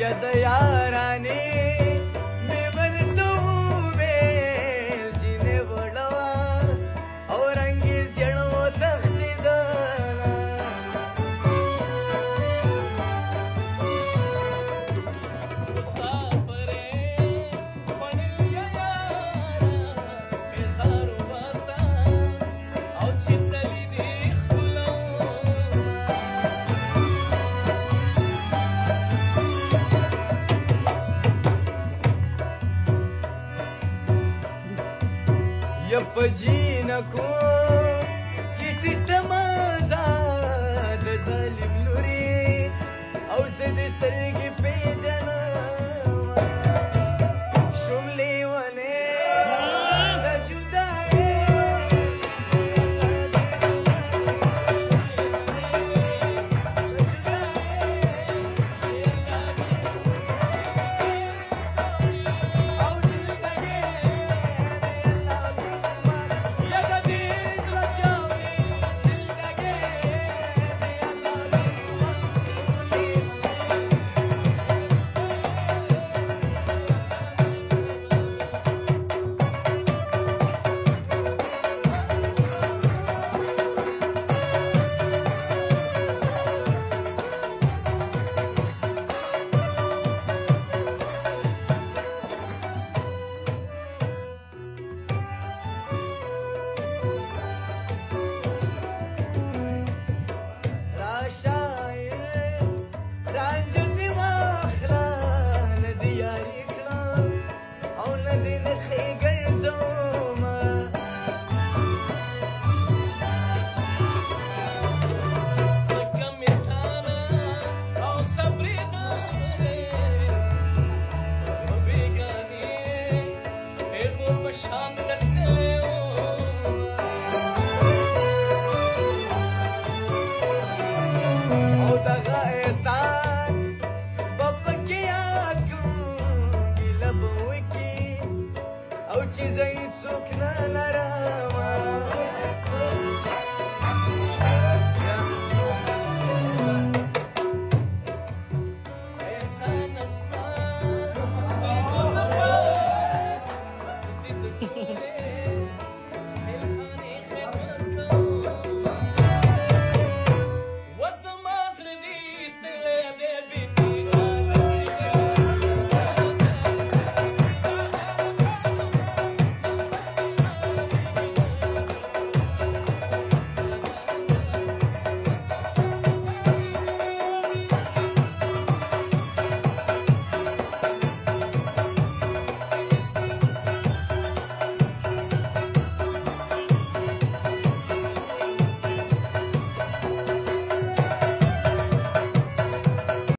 یا د یارانې مې ورته وویل جینې وړوه او رنګ یې زیړ وتښتېدله مسافر یې خوړل یا یاره بېزار وباسه او چې تلي دې یا په جینکو کې ټیټه مازه د ظالم لورې او زه د سترګې پېژنم